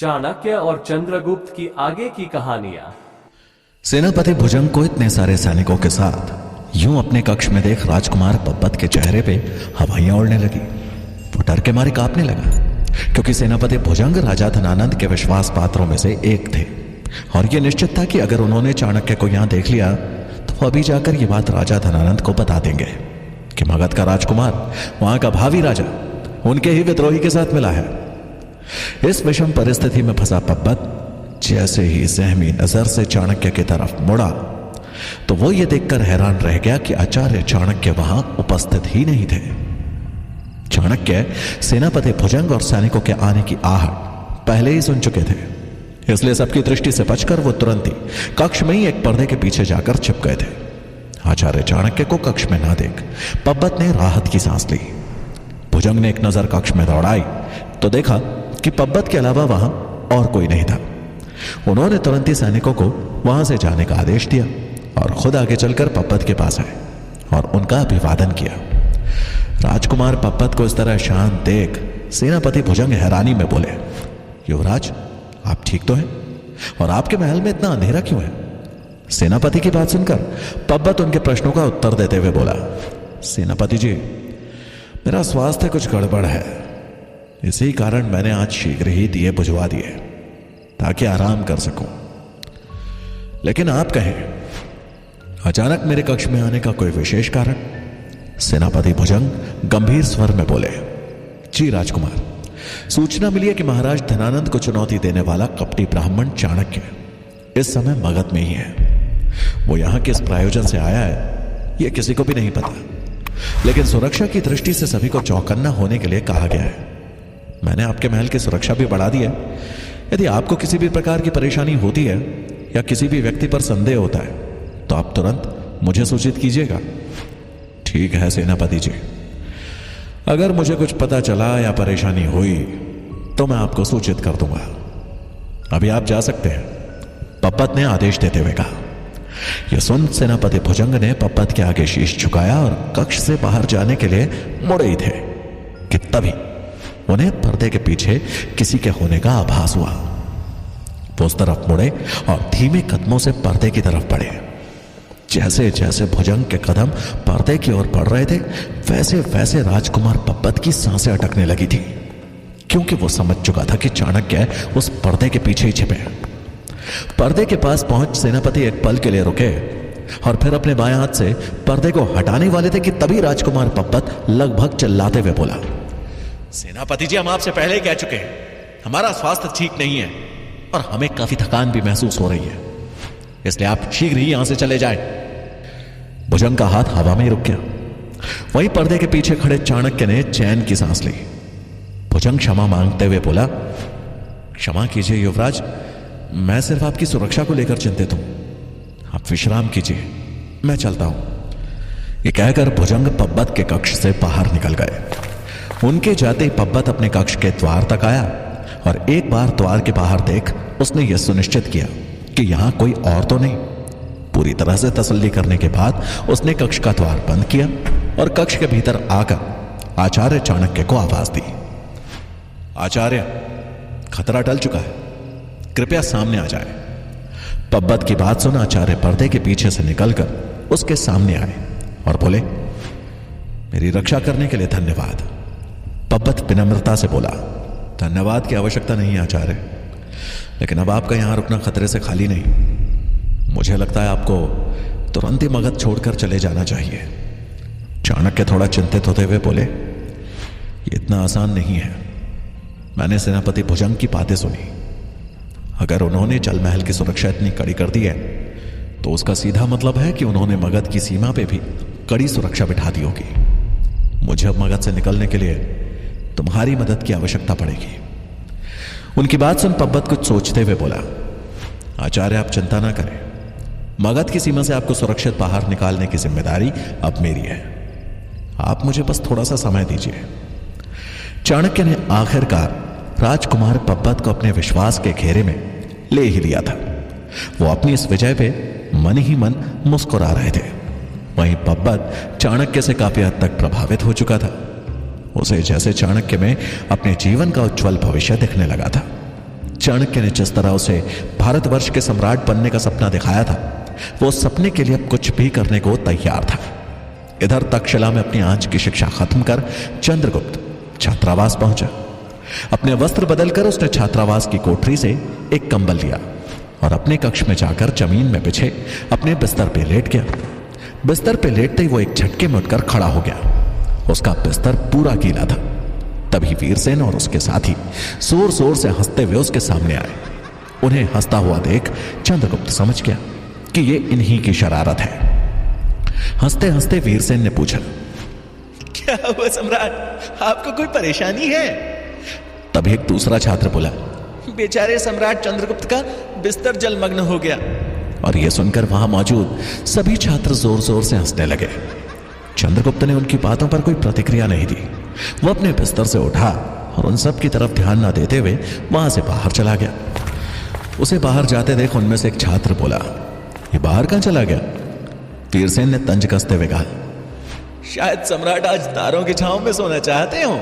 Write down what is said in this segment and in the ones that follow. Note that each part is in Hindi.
चाणक्य और चंद्रगुप्त की आगे की कहानियां। सेनापति भुजंग को इतने सारे सैनिकों के साथ यूं अपने कक्ष में देख राजकुमार पब्बत के चेहरे पे हवाइयां उड़ने लगी। वो डर के मारे कांपने लगा, क्योंकि सेनापति भुजंग राजा धनानंद के विश्वास पात्रों में से एक थे और यह निश्चित था कि अगर उन्होंने चाणक्य को यहां देख लिया तो अभी जाकर ये बात राजा धनानंद को बता देंगे कि मगध का राजकुमार, वहां का भावी राजा, उनके ही विद्रोही के साथ मिला है। इस विषम परिस्थिति में फंसा पब्बत जैसे ही सहमी नजर से चाणक्य की तरफ मुड़ा तो वो ये देखकर हैरान रह गया कि आचार्य चाणक्य वहां उपस्थित ही नहीं थे। चाणक्य सेनापति भुजंग और सैनिकों के आने की आहट पहले ही सुन चुके थे, इसलिए सबकी दृष्टि से बचकर वो तुरंत ही कक्ष में ही एक पर्दे के पीछे जाकर छिप गए थे। आचार्य चाणक्य को कक्ष में ना देख पब्बत ने राहत की सांस ली। भुजंग ने एक नजर कक्ष में दौड़ाई तो देखा कि पब्बत के अलावा वहां और कोई नहीं था। उन्होंने तुरंत ही सैनिकों को वहां से जाने का आदेश दिया और खुद आगे चलकर पब्बत के पास आए और उनका अभिवादन किया। राजकुमार पब्बत को इस तरह शांत देख सेनापति भुजंग हैरानी में बोले, युवराज, आप ठीक तो हैं? और आपके महल में इतना अंधेरा क्यों है? सेनापति की बात सुनकर पब्बत उनके प्रश्नों का उत्तर देते हुए बोला, सेनापति जी, मेरा स्वास्थ्य कुछ गड़बड़ है, इसी कारण मैंने आज शीघ्र ही दिए बुझवा दिए ताकि आराम कर सकूं। लेकिन आप कहें, अचानक मेरे कक्ष में आने का कोई विशेष कारण? सेनापति भुजंग गंभीर स्वर में बोले, जी राजकुमार, सूचना मिली है कि महाराज धनानंद को चुनौती देने वाला कपटी ब्राह्मण चाणक्य इस समय मगध में ही है। वो यहां किस प्रायोजन से आया है यह किसी को भी नहीं पता, लेकिन सुरक्षा की दृष्टि से सभी को चौकन्ना होने के लिए कहा गया है। मैंने आपके महल की सुरक्षा भी बढ़ा दी है। यदि आपको किसी भी प्रकार की परेशानी होती है या किसी भी व्यक्ति पर संदेह होता है तो आप तुरंत मुझे सूचित कीजिएगा। ठीक है सेनापति जी, अगर मुझे कुछ पता चला या परेशानी हुई तो मैं आपको सूचित कर दूंगा। अभी आप जा सकते हैं, पब्बत ने आदेश देते हुए कहा। यह सुन सेनापति भुजंग ने पब्बत के आगे शीश झुकाया और कक्ष से बाहर जाने के लिए मुड़े ही थे कि तभी उन्हें पर्दे के पीछे किसी के होने का आभास हुआ। वो उस तरफ मुड़े और धीमे कदमों से पर्दे की तरफ बढ़े। जैसे जैसे भुजंग के कदम पर्दे की ओर बढ़ रहे थे वैसे वैसे राजकुमार पब्बत की सांसें अटकने लगी थी, क्योंकि वो समझ चुका था कि चाणक्य उस पर्दे के पीछे ही छिपे। पर्दे के पास पहुंच सेनापति एक पल के लिए रुके और फिर अपने बाएं हाथ से पर्दे को हटाने वाले थे कि तभी राजकुमार पब्बत लगभग चिल्लाते हुए बोला, सेनापति जी, हम आपसे पहले ही कह चुके हैं, हमारा स्वास्थ्य ठीक नहीं है और हमें काफी थकान भी महसूस हो रही है, इसलिए आप शीघ्र ही यहां से चले जाएं। भुजंग का हाथ हवा में ही रुक गया। वहीं पर्दे के पीछे खड़े चाणक्य ने चैन की सांस ली। भुजंग क्षमा मांगते हुए बोला, क्षमा कीजिए युवराज, मैं सिर्फ आपकी सुरक्षा को लेकर चिंतित हूं, आप विश्राम कीजिए, मैं चलता हूं। यह कहकर भुजंग पब्बत के कक्ष से बाहर निकल गए। उनके जाते ही पब्बत अपने कक्ष के द्वार तक आया और एक बार द्वार के बाहर देख उसने यह सुनिश्चित किया कि यहां कोई और तो नहीं। पूरी तरह से तसल्ली करने के बाद उसने कक्ष का द्वार बंद किया और कक्ष के भीतर आकर आचार्य चाणक्य को आवाज दी, आचार्य, खतरा टल चुका है, कृपया सामने आ जाए। पब्बत की बात सुन आचार्य पर्दे के पीछे से निकलकर उसके सामने आए और बोले, मेरी रक्षा करने के लिए धन्यवाद। पब्बत विनम्रता से बोला, धन्यवाद की आवश्यकता नहीं है आचार्य, लेकिन अब आपका यहां रुकना खतरे से खाली नहीं। मुझे लगता है आपको तुरंत ही मगध छोड़कर चले जाना चाहिए। चाणक्य थोड़ा चिंतित होते हुए बोले, ये इतना आसान नहीं है। मैंने सेनापति भुजंग की बातें सुनी। अगर उन्होंने जल महल की सुरक्षा इतनी कड़ी कर दी है तो उसका सीधा मतलब है कि उन्होंने मगध की सीमा पे भी कड़ी सुरक्षा बिठा दी होगी। मुझे अब मगध से निकलने के लिए तुम्हारी मदद की आवश्यकता पड़ेगी। उनकी बात सुन पब्बत कुछ सोचते हुए बोला, आचार्य, आप चिंता ना करें, मगध की सीमा से आपको सुरक्षित बाहर निकालने की जिम्मेदारी अब मेरी है। आप मुझे बस थोड़ा सा समय दीजिए। चाणक्य ने आखिरकार राजकुमार पब्बत को अपने विश्वास के घेरे में ले ही लिया था। वो अपनी इस विजय पे मन ही मन मुस्कुरा रहे थे। वहीं पब्बत चाणक्य से काफी हद तक प्रभावित हो चुका था। उसे जैसे चाणक्य में अपने जीवन का उज्जवल भविष्य दिखने लगा था। चाणक्य ने जिस तरह उसे भारतवर्ष के सम्राट बनने का सपना दिखाया था, वो उस सपने के लिए अब कुछ भी करने को तैयार था। इधर तक्षशिला में अपनी आज की शिक्षा खत्म कर चंद्रगुप्त छात्रावास पहुंचा। अपने वस्त्र बदलकर उसने छात्रावास की कोठरी से एक कंबल लिया और अपने कक्ष में जाकर जमीन में बिछे अपने बिस्तर पे लेट गया। बिस्तर पे लेटते ही वो एक झटके में उठकर खड़ा हो गया। उसका बिस्तर पूरा गीला था। तभी वीरसेन और उसके साथी जोर जोर से हंसते हुए उसके सामने आए। उन्हें हंसता हुआ देख चंद्रगुप्त समझ गया कि ये इन्हीं की शरारत है। हंसते हंसते वीरसेन ने पूछा, क्या हुआ सम्राट, आपको कोई परेशानी है? तभी एक दूसरा छात्र बोला, बेचारे सम्राट चंद्रगुप्त का बिस्तर जलमग्न हो गया। और यह सुनकर वहां मौजूद सभी छात्र जोर जोर से हंसने लगे। चंद्रगुप्त ने उनकी बातों पर कोई प्रतिक्रिया नहीं दी। वो अपने बिस्तर से उठा और उन सब की तरफ ध्यान न देते हुए वहां से बाहर चला गया। उसे बाहर जाते देख उनमें से एक छात्र बोला, ये बाहर कहां चला गया? वीरसेन ने तंज कसते हुए कहा, शायद सम्राट आज तारों की छांव में सोना चाहते हो।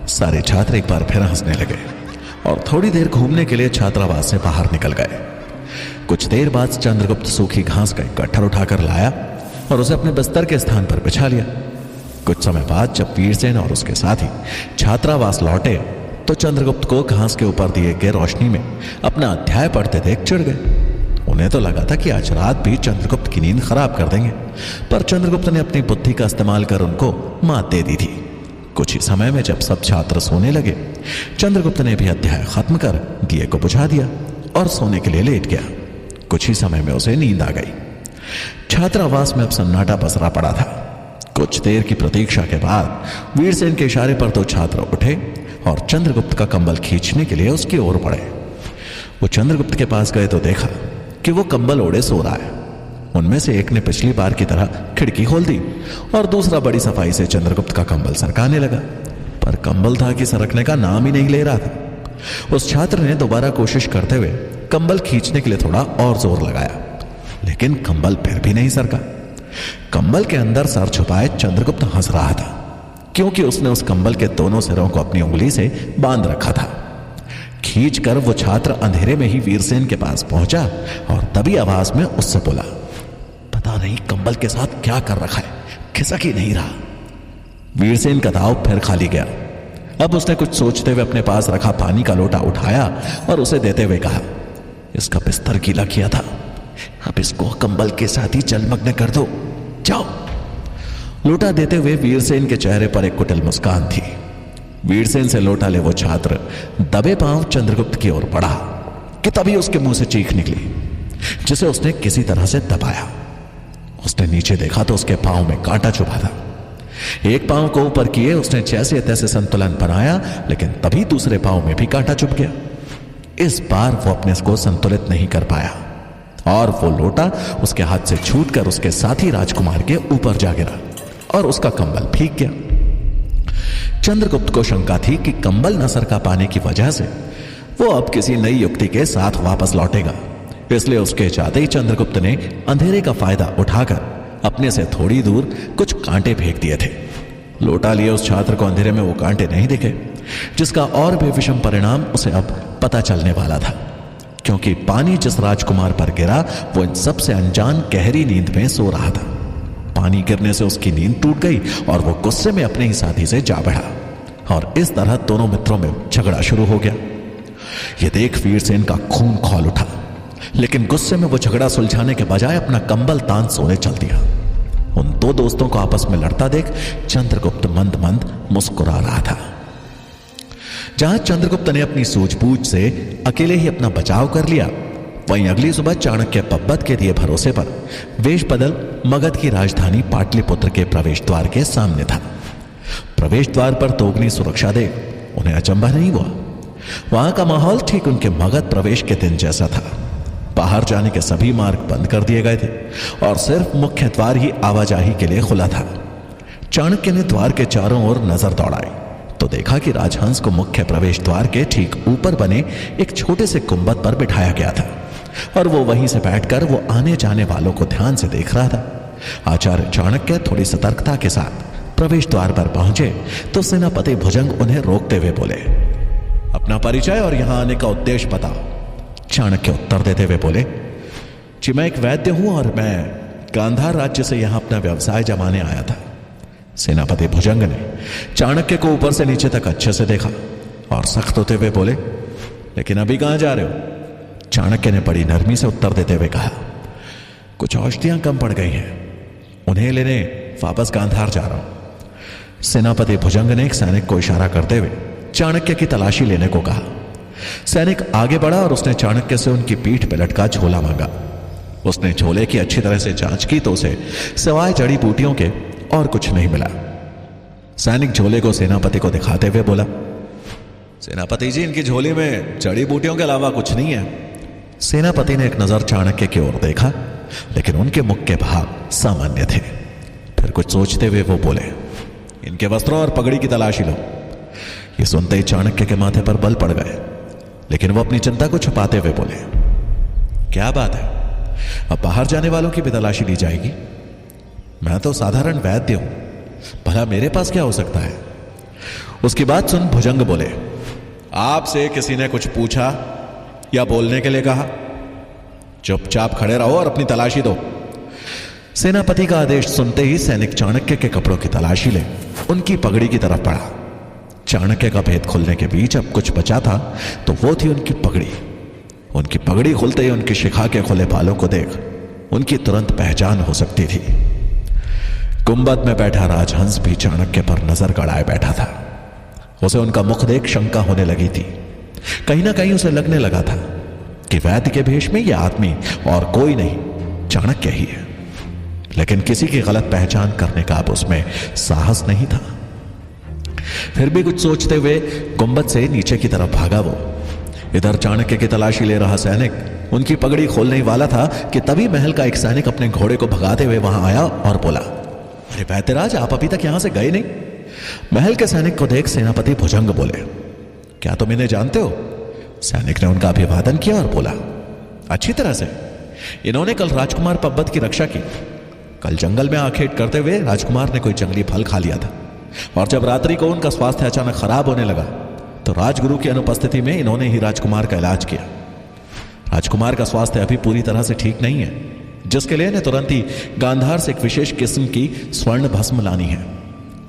सारे छात्र एक बार फिर हंसने लगे और थोड़ी देर घूमने के लिए छात्रावास से बाहर निकल गए। कुछ देर बाद चंद्रगुप्त सूखी घास का एक गट्ठर उठाकर लाया और उसे अपने बिस्तर के स्थान पर बिछा लिया। कुछ समय बाद जब वीरसेन और उसके साथी छात्रावास लौटे तो चंद्रगुप्त को घास के ऊपर दिए गए रोशनी में अपना अध्याय पढ़ते देख चिढ़ गए। उन्हें तो लगा था कि आज रात भी चंद्रगुप्त की नींद खराब कर देंगे, पर चंद्रगुप्त ने अपनी बुद्धि का इस्तेमाल कर उनको मात दे दी थी। कुछ ही समय में जब सब छात्र सोने लगे, चंद्रगुप्त ने भी अध्याय खत्म कर दिए को बुझा दिया और सोने के लिए लेट गया। कुछ ही समय में उसे नींद आ गई। छात्रावास में अब सन्नाटा पसरा पड़ा था। कुछ देर की प्रतीक्षा के बाद वीरसेन के इशारे पर दो छात्र उठे और चंद्रगुप्त का कंबल खींचने के लिए उसकी ओर बढ़े। वो चंद्रगुप्त के पास गए तो देखा कि वो कंबल ओढ़े सो रहा है। उनमें से एक ने पिछली बार की तरह खिड़की खोल दी और दूसरा बड़ी सफाई से चंद्रगुप्त का कंबल सरकाने लगा, पर कंबल था कि सरकने का नाम ही नहीं ले रहा था। उस छात्र ने दोबारा कोशिश करते हुए कंबल खींचने के लिए थोड़ा और जोर लगाया, लेकिन कंबल फिर भी नहीं सरका। कंबल के अंदर सर छुपाए चंद्रगुप्त हंस रहा था, क्योंकि उसने उस कंबल के दोनों सिरों को अपनी उंगली से बांध रखा था। खींचकर वो छात्र अंधेरे में ही वीरसेन के पास पहुंचा और तभी आवाज में उससे बोला, पता नहीं कंबल के साथ क्या कर रखा है, खिसक ही नहीं रहा। वीरसेन का दाव फिर खाली गया। अब उसने कुछ सोचते हुए अपने पास रखा पानी का लोटा उठाया और उसे देते हुए कहा, इसका बिस्तर गीला किया था, अब इसको कंबल के साथ ही जलमग्न कर दो, जाओ। लोटा देते हुए वीरसेन के चेहरे पर एक कुटिल मुस्कान थी। वीरसेन से लोटा ले वो छात्र दबे पांव चंद्रगुप्त की ओर बढ़ा कि तभी उसके मुंह से चीख निकली, जिसे उसने किसी तरह से दबाया। उसने नीचे देखा तो उसके पांव में कांटा चुभा था। एक पांव को ऊपर किए उसने जैसे तैसे संतुलन बनाया, लेकिन तभी दूसरे पांव में भी कांटा चुभ गया। इस बार वो अपने को संतुलित नहीं कर पाया और वो लोटा उसके हाथ से छूटकर उसके साथी राजकुमार के ऊपर जा गिरा और उसका कंबल भीग गया। चंद्रगुप्त को शंका थी कि कंबल न सरका पाने की वजह से वो अब किसी नई युक्ति के साथ वापस लौटेगा, इसलिए उसके जाते ही चंद्रगुप्त ने अंधेरे का फायदा उठाकर अपने से थोड़ी दूर कुछ कांटे फेंक दिए थे। लोटा लिए उस छात्र को अंधेरे में वो कांटे नहीं दिखे, जिसका और भी विषम परिणाम उसे अब पता चलने वाला था, क्योंकि पानी जिस राजकुमार पर गिरा वो इन सबसे अनजान गहरी नींद में सो रहा था। पानी गिरने से उसकी नींद टूट गई और वो गुस्से में अपने ही साथी से जा बढ़ा और इस तरह दोनों मित्रों में झगड़ा शुरू हो गया। यह देख वीरसेन का खून खौल उठा, लेकिन गुस्से में वो झगड़ा सुलझाने के बजाय अपना कंबल तान सोने चल दिया। उन दो दोस्तों को आपस में लड़ता देख चंद्रगुप्त मंद मंद मुस्कुरा रहा था। जहां चंद्रगुप्त ने अपनी सूझबूझ से अकेले ही अपना बचाव कर लिया, वहीं अगली सुबह चाणक्य पब्बत के दिए भरोसे पर वेश बदल मगध की राजधानी पाटलिपुत्र के प्रवेश द्वार के सामने था। प्रवेश द्वार पर दोगुनी सुरक्षा देख उन्हें अचंभा नहीं हुआ। वहां का माहौल ठीक उनके मगध प्रवेश के दिन जैसा था। बाहर जाने के सभी मार्ग बंद कर दिए गए थे और सिर्फ मुख्य द्वार ही आवाजाही के लिए खुला था। चाणक्य ने द्वार के चारों ओर नजर दौड़ाई तो देखा कि राजहंस को मुख्य प्रवेश द्वार के ठीक ऊपर बने एक छोटे से गुंबद पर बिठाया गया था और वो वहीं से बैठकर वो आने जाने वालों को ध्यान से देख रहा था। आचार्य चाणक्य थोड़ी सतर्कता के साथ प्रवेश द्वार पर पहुंचे तो सेनापति भुजंग उन्हें रोकते हुए बोले, अपना परिचय और यहां आने का उद्देश्य बताओ। चाणक्य उत्तर देते हुए बोले, जी मैं एक वैद्य हूं और मैं गांधार राज्य से यहां अपना व्यवसाय जमाने आया था। सेनापति भुजंग ने चाणक्य को ऊपर से नीचे तक अच्छे से देखा और सख्त होते हुए बोले, लेकिन अभी कहां जा रहे हो? चाणक्य ने बड़ी नरमी से उत्तर देते हुए कहा, कुछ औषधियां कम पड़ गई हैं, उन्हें लेने वापस गांधार जा रहा हूं। सेनापति भुजंग ने एक सैनिक को इशारा करते हुए चाणक्य की तलाशी लेने को कहा। सैनिक आगे बढ़ा और उसने चाणक्य से उनकी पीठ पे लटका झोला मांगा। उसने झोले की अच्छी तरह से जांच की तो उसे सिवाय जड़ी बूटियों के और कुछ नहीं मिला। सैनिक झोले को सेनापति को दिखाते हुए बोला, सेनापति जी, इनकी झोली में जड़ी बूटियों के अलावा कुछ नहीं है। सेनापति ने एक नजर चाणक्य की ओर देखा, लेकिन उनके मुख के भाव सामान्य थे। फिर कुछ सोचते हुए वो बोले, इनके वस्त्रों और पगड़ी की तलाशी लो। ये सुनते ही चाणक्य के माथे पर बल पड़ गए, लेकिन वो अपनी चिंता को छुपाते हुए बोले, क्या बात है, अब बाहर जाने वालों की भी तलाशी ली जाएगी? मैं तो साधारण वैद्य हूं, भला मेरे पास क्या हो सकता है? उसकी बात सुन भुजंग बोले, आपसे किसी ने कुछ पूछा या बोलने के लिए कहा? चुपचाप खड़े रहो और अपनी तलाशी दो। सेनापति का आदेश सुनते ही सैनिक चाणक्य के कपड़ों की तलाशी ले उनकी पगड़ी की तरफ बढ़ा। चाणक्य का भेद खुलने के बीच अब कुछ बचा था तो वो थी उनकी पगड़ी। उनकी पगड़ी खुलते ही उनकी शिखा के खुले बालों को देख उनकी तुरंत पहचान हो सकती थी। गुंबद में बैठा राजहंस भी चाणक्य पर नजर गड़ाए बैठा था। उसे उनका मुख देख शंका होने लगी थी। कहीं ना कहीं उसे लगने लगा था कि वैद्य के भेष में यह आदमी और कोई नहीं, चाणक्य ही है। लेकिन किसी की गलत पहचान करने का अब उसमें साहस नहीं था। फिर भी कुछ सोचते हुए गुंबद से नीचे की तरफ भागा वो। इधर चाणक्य की तलाशी ले रहा सैनिक उनकी पगड़ी खोलने ही वाला था कि तभी महल का एक सैनिक अपने घोड़े को भगाते हुए वहां आया और बोला, अरे वैद्यराज, आप अभी तक यहां से गए नहीं? महल के सैनिक को देख सेनापति भुजंग बोले, क्या तुम इन्हें जानते हो? सैनिक ने उनका अभिवादन किया और बोला, अच्छी तरह से। इन्होंने कल राजकुमार पब्बत की रक्षा की। कल जंगल में आखेट करते हुए राजकुमार ने कोई जंगली फल खा लिया था और जब रात्रि को उनका स्वास्थ्य अचानक खराब होने लगा तो राजगुरु की अनुपस्थिति में इन्होंने ही राजकुमार का इलाज किया। राजकुमार का स्वास्थ्य अभी पूरी तरह से ठीक नहीं है, जिसके लिए इन्हें तुरंत ही गांधार से एक विशेष किस्म की स्वर्ण भस्म लानी है,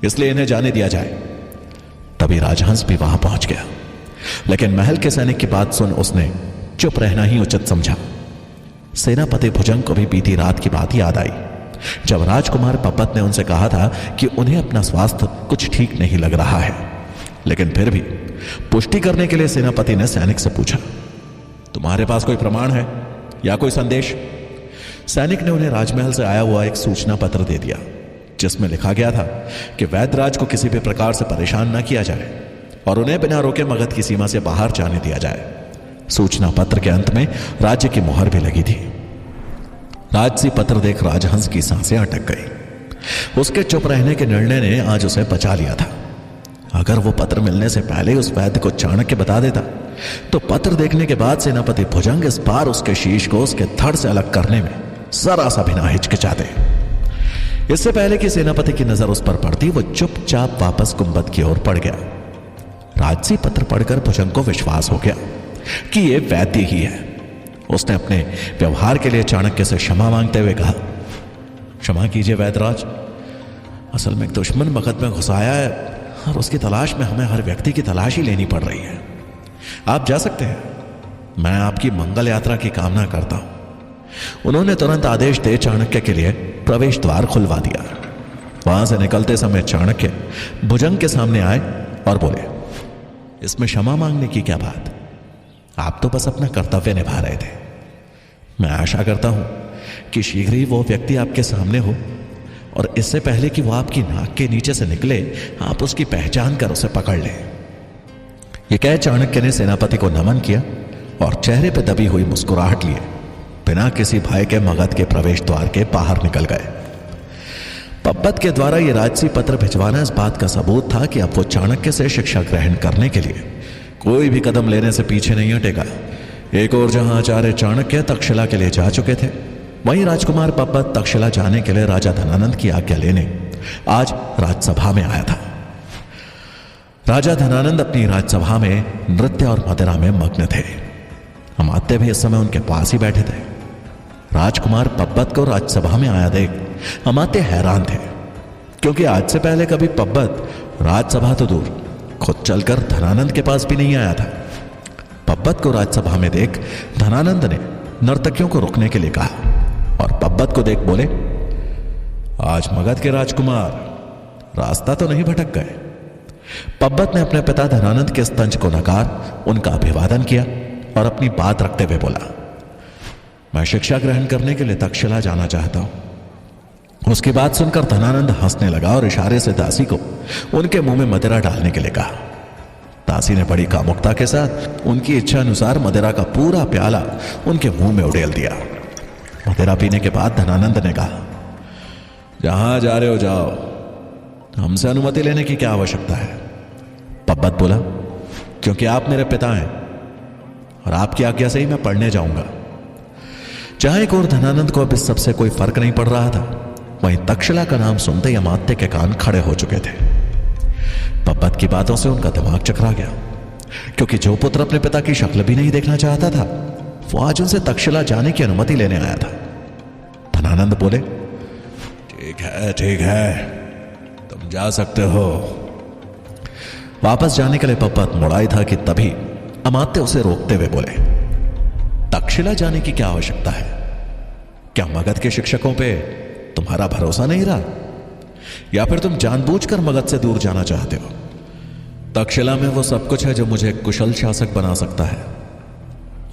इसलिए इन्हें जाने दिया जाए। तभी राजहंस भी वहां पहुंच गया, लेकिन महल के सैनिक की बात सुन उसने चुप रहना ही उचित समझा। सेनापति भुजंग को भी बीती रात की बात याद आई, जब राजकुमार पब्बत ने उनसे कहा था कि उन्हें अपना स्वास्थ्य कुछ ठीक नहीं लग रहा है। लेकिन फिर भी पुष्टि करने के लिए सेनापति ने सैनिक से पूछा, तुम्हारे पास कोई प्रमाण है या कोई संदेश? सैनिक ने उन्हें राजमहल से आया हुआ एक सूचना पत्र दे दिया, जिसमें लिखा गया था कि वैद्यराज को किसी भी प्रकार से परेशान न किया जाए और उन्हें बिना रोके मगध की सीमा से बाहर जाने दिया जाए। सूचना पत्र के अंत में राज्य की मुहर भी लगी थी। राजसी पत्र देख राजहंस की सांसें अटक गई। उसके चुप रहने के निर्णय ने आज उसे बचा लिया था। अगर वो पत्र मिलने से पहले उस वैद्य को चाणक्य बता देता तो पत्र देखने के बाद सेनापति भुजंग इस बार उसके शीश को उसके धड़ से अलग करने में जरा सा भी ना हिचकिचाते। इससे पहले कि सेनापति की नजर उस पर पड़ती, वो चुपचाप वापस गुंबद की ओर पड़ गया। राजसी पत्र पढ़कर भुजंग को विश्वास हो गया कि यह वैद्य ही है। उसने अपने व्यवहार के लिए चाणक्य से क्षमा मांगते हुए कहा, क्षमा कीजिए वैद्यराज, असल में एक दुश्मन मगध में घुस आया है और उसकी तलाश में हमें हर व्यक्ति की तलाश ही लेनी पड़ रही है। आप जा सकते हैं, मैं आपकी मंगल यात्रा की कामना करता हूं। उन्होंने तुरंत आदेश दे चाणक्य के लिए प्रवेश द्वार खुलवा दिया। वहां से निकलते समय चाणक्य भुजंग के सामने आए और बोले, इसमें क्षमा मांगने की क्या बात? आप तो बस अपना कर्तव्य निभा रहे थे। मैं आशा करता हूं कि शीघ्र ही वो व्यक्ति आपके सामने हो और इससे पहले कि वो आपकी नाक के नीचे से निकले, आप उसकी पहचान कर उसे पकड़ लें। यह कह चाणक्य ने सेनापति को नमन किया और चेहरे पर दबी हुई मुस्कुराहट लिए बिना किसी भय के मगध के प्रवेश द्वार के बाहर निकल गए। पब्बत के द्वारा यह राजसी पत्र भिजवाना इस बात का सबूत था कि अब वो चाणक्य से शिक्षा ग्रहण करने के लिए कोई भी कदम लेने से पीछे नहीं हटेगा। एक और जहां आचार्य चाणक्य तक्षशिला के लिए जा चुके थे, वहीं राजकुमार पब्बत तक्षशिला जाने के लिए राजा धनानंद की आज्ञा लेने आज राजसभा में आया था। राजा धनानंद अपनी राजसभा में नृत्य और मदिरा में मग्न थे। अमात्य भी इस समय उनके पास ही बैठे थे। राजकुमार पब्बत को राजसभा में आया देख अमात्य हैरान थे, क्योंकि आज से पहले कभी पब्बत राजसभा तो दूर खुद चलकर धनानंद के पास भी नहीं आया था। पब्बत को राजसभा में देख धनानंद ने नर्तकियों को रुकने के लिए कहा और पब्बत को देख बोले, आज मगध के राजकुमार रास्ता तो नहीं भटक गए। पब्बत ने अपने पिता धनानंद के स्तंज को नकार उनका अभिवादन किया और अपनी बात रखते हुए बोला, मैं शिक्षा ग्रहण करने के लिए तक्षशिला जाना चाहता हूं। उसकी बात सुनकर धनानंद हंसने लगा और इशारे से दासी को उनके मुंह में मदिरा डालने के लिए कहा। दासी ने बड़ी कामुकता के साथ उनकी इच्छा अनुसार मदिरा का पूरा प्याला उनके मुंह में उड़ेल दिया। मदिरा पीने के बाद धनानंद ने कहा, जहां जा रहे हो जाओ, हमसे अनुमति लेने की क्या आवश्यकता है। पब्बत बोला, क्योंकि आप मेरे पिता हैं और आपकी आज्ञा से ही मैं पढ़ने जाऊंगा। जहां एक और धनानंद को अब इस सबसे कोई फर्क नहीं पड़ रहा था, वहीं तक्षशिला का नाम सुनते ही अमात्य के कान खड़े हो चुके थे। पब्बत की बातों से उनका दिमाग चकरा गया, क्योंकि जो पुत्र अपने पिता की शक्ल भी नहीं देखना चाहता था, वो आज उनसे तक्षशिला जाने की अनुमति लेने आया था। धनानंद बोले, ठीक है, तुम जा सकते हो। वापस जाने के लिए पब्बत मुड़ाई था कि तभी अमात्य उसे रोकते हुए बोले, तक्षशिला जाने की क्या आवश्यकता है? क्या मगध के शिक्षकों पे तुम्हारा भरोसा नहीं रहा, या फिर तुम जानबूझकर मगध से दूर जाना चाहते हो? तक्षशिला में वो सब कुछ है जो मुझे एक कुशल शासक बना सकता है।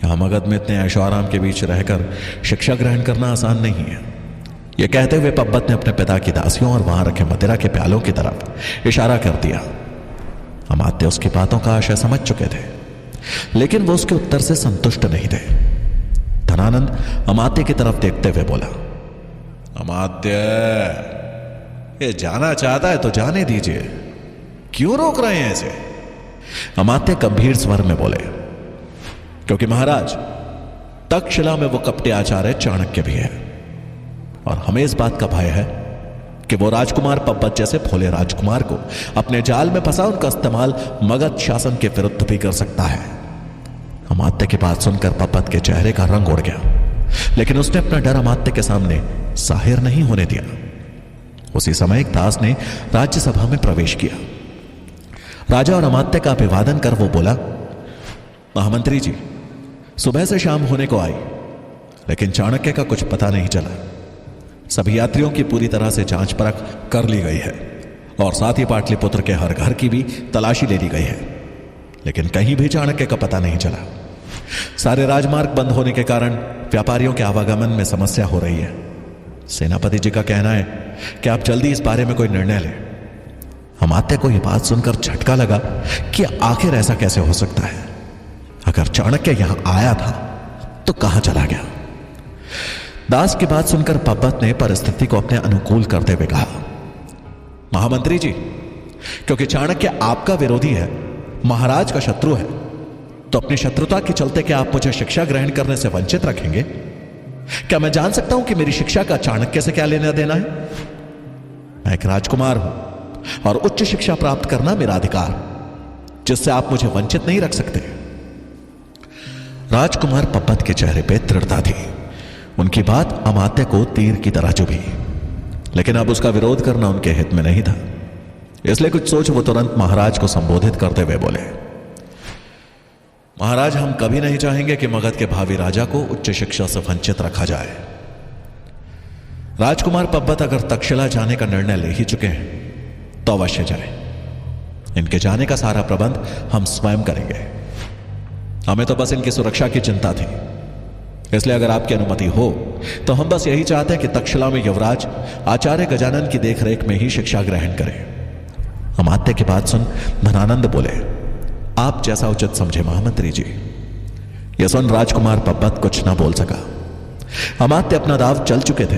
यहां मगध में इतने ऐशो आराम के बीच रहकर शिक्षा ग्रहण करना आसान नहीं है। यह कहते हुए पब्बत ने अपने पिता की दासियों और वहां रखे मदिरा के प्यालों की तरफ इशारा कर दिया। अमात्य उसकी बातों का आशय समझ चुके थे, लेकिन वो उसके उत्तर से संतुष्ट नहीं थे। धनानंद अमात्य की तरफ देखते हुए बोला, अमात्य, ये जाना चाहता है तो जाने दीजिए, क्यों रोक रहे हैं इसे? अमात्य गंभीर स्वर में बोले, क्योंकि महाराज, तक्षशिला में वो कपटे आचार्य चाणक्य भी है और हमें इस बात का भय है कि वो राजकुमार पब्बत जैसे भोले राजकुमार को अपने जाल में फंसा उनका इस्तेमाल मगध शासन के विरुद्ध भी कर सकता है। अमात्य की बात सुनकर पब्बत के चेहरे का रंग उड़ गया, लेकिन उसने अपना डर अमात्य के सामने जाहिर नहीं होने दिया। उसी समय एक दास ने राज्यसभा में प्रवेश किया। राजा और अमात्य का अभिवादन कर वो बोला, महामंत्री जी, सुबह से शाम होने को आई, लेकिन चाणक्य का कुछ पता नहीं चला। सभी यात्रियों की पूरी तरह से जांच परख कर ली गई है और साथ ही पाटलिपुत्र के हर घर की भी तलाशी ले ली गई है, लेकिन कहीं भी चाणक्य का पता नहीं चला। सारे राजमार्ग बंद होने के कारण व्यापारियों के आवागमन में समस्या हो रही है। सेनापति जी का कहना है कि आप जल्दी इस बारे में कोई निर्णय लें। अमात्य को यह बात सुनकर झटका लगा कि आखिर ऐसा कैसे हो सकता है। अगर चाणक्य यहां आया था तो कहां चला गया? दास की बात सुनकर पब्बत ने परिस्थिति को अपने अनुकूल करते हुए कहा, महामंत्री जी, क्योंकि चाणक्य आपका विरोधी है, महाराज का शत्रु है, तो अपनी शत्रुता के चलते क्या आप मुझे शिक्षा ग्रहण करने से वंचित रखेंगे? क्या मैं जान सकता हूं कि मेरी शिक्षा का चाणक्य से क्या लेना देना है? मैं एक राजकुमार हूं और उच्च शिक्षा प्राप्त करना मेरा अधिकार, जिससे आप मुझे वंचित नहीं रख सकते। राजकुमार पब्बत के चेहरे पे दृढ़ता थी। उनकी बात अमात्य को तीर की तरह चुभी, लेकिन अब उसका विरोध करना उनके हित में नहीं था। इसलिए कुछ सोच वो तुरंत महाराज को संबोधित करते हुए बोले, महाराज, हम कभी नहीं चाहेंगे कि मगध के भावी राजा को उच्च शिक्षा से वंचित रखा जाए। राजकुमार पब्बत अगर तक्षशिला जाने का निर्णय ले ही चुके हैं तो अवश्य जाए। इनके जाने का सारा प्रबंध हम स्वयं करेंगे। हमें तो बस इनकी सुरक्षा की चिंता थी, इसलिए अगर आपकी अनुमति हो तो हम बस यही चाहते हैं कि तक्षशिला में युवराज आचार्य गजानन की देखरेख में ही शिक्षा ग्रहण करें। अमात्य की बात सुन धनानंद बोले, आप जैसा उचित समझे महामंत्री जी। यह सुन राजकुमार पब्बत कुछ ना बोल सका। अमात्य अपना दाव चल चुके थे।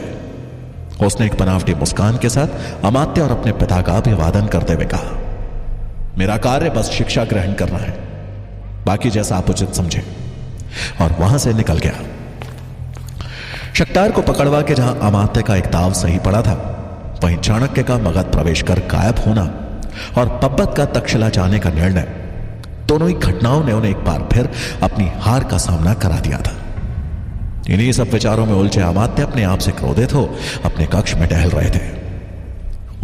उसने एक बनावटी मुस्कान के साथ अमात्य और अपने पिता का अभिवादन करते हुए कहा, मेरा कार्य बस शिक्षा ग्रहण करना है, बाकी जैसा आप उचित समझे, और वहां से निकल गया। शक्तार को पकड़वा के जहां अमात्य का एक दाव सही पड़ा था, वहीं चाणक्य का मगध प्रवेश कर गायब होना और पब्बत का तक्षशिला जाने का निर्णय, दोनों ही घटनाओं ने उन्हें एक बार फिर अपनी हार का सामना करा दिया था। इन्हीं सब विचारों में उलझे अमात्य अपने आप से क्रोधित हो अपने कक्ष में टहल रहे थे।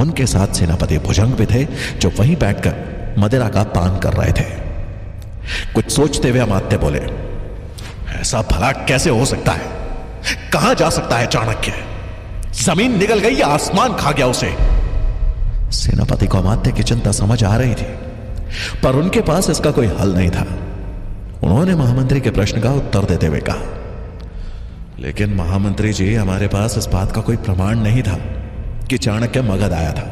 उनके साथ सेनापति भुजंग भी थे, जो वहीं बैठकर मदिरा का पान कर रहे थे। कुछ सोचते हुए अमात्य बोले, ऐसा भला कैसे हो सकता है? कहां जा सकता है चाणक्य? जमीन निगल गई या आसमान खा गया उसे? सेनापति को अमात्य की चिंता समझ आ रही थी, पर उनके पास इसका कोई हल नहीं था। उन्होंने महामंत्री के प्रश्न का उत्तर देते हुए कहा, लेकिन महामंत्री जी, हमारे पास इस बात का कोई प्रमाण नहीं था कि चाणक्य मगध आया था।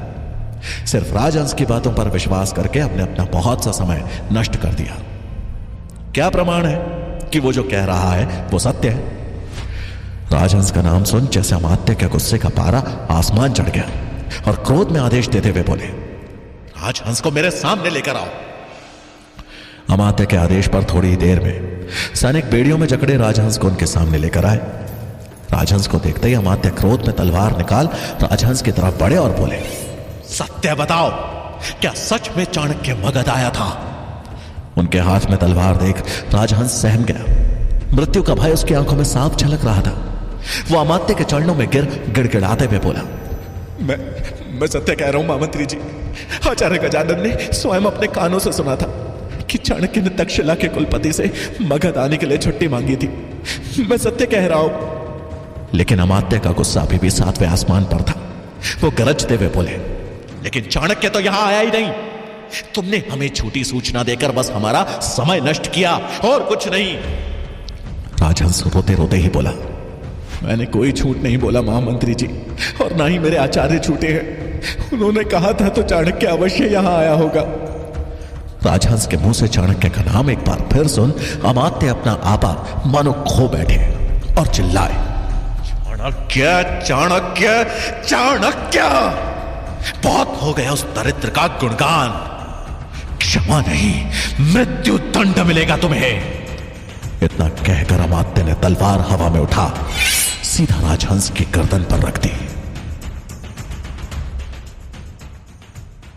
सिर्फ राजहंस की बातों पर विश्वास करके हमने अपना बहुत सा समय नष्ट कर दिया। क्या प्रमाण है कि वो जो कह रहा है वो सत्य है? राजहंस का नाम सुन जैसे अमात्य के गुस्से का पारा आसमान चढ़ गया और क्रोध में आदेश देते हुए बोले, राजहंस को मेरे सामने लेकर आओ। अमात्य के आदेश पर थोड़ी ही देर में सैनिक बेड़ियों में जकड़े राजहंस को उनके सामने लेकर आए। राजहंस को देखते ही अमात्य क्रोध में तलवार निकाल राजहंस की तरफ बढ़े और बोले, सत्य बताओ, क्या सच में चाणक्य मगध आया था? उनके हाथ में तलवार देख राजहंस सहम गया। मृत्यु का भय उसकी आंखों में साफ झलक रहा था। वो अमात्य के चरणों में गिड़गिड़ाते हुए बोला, मैं सत्य कह रहा हूं महामंत्री जी। आचार्य गजानन ने स्वयं अपने कानों से सुना था कि चाणक्य ने तक्षशिला के कुलपति से मगध आने के लिए छुट्टी मांगी थी। मैं सत्य कह रहा हूं। लेकिन अमात्य का गुस्सा अभी भी सातवें आसमान पर था। वो गरजते हुए बोले, लेकिन चाणक्य तो यहां आया ही नहीं। तुमने हमें झूठी सूचना देकर बस हमारा समय नष्ट किया और कुछ नहीं। राजहंस रोते रोते ही बोला, मैंने कोई झूठ नहीं बोला महामंत्री जी, और ना ही मेरे आचार्य झूठे हैं। उन्होंने कहा था तो चाणक्य अवश्य यहां आया होगा। राजहंस के मुंह से चाणक्य का नाम एक बार फिर सुन अमात्य अपना आपा मानो खो बैठे और चिल्लाए, चाणक्य चाणक्य चाणक्य! बहुत हो गया उस दरिद्र का गुणगान। क्षमा नहीं, मृत्यु दंड मिलेगा तुम्हें। इतना कहकर अमात्य ने तलवार हवा में उठा सीधा राजहंस की गर्दन पर रख दी।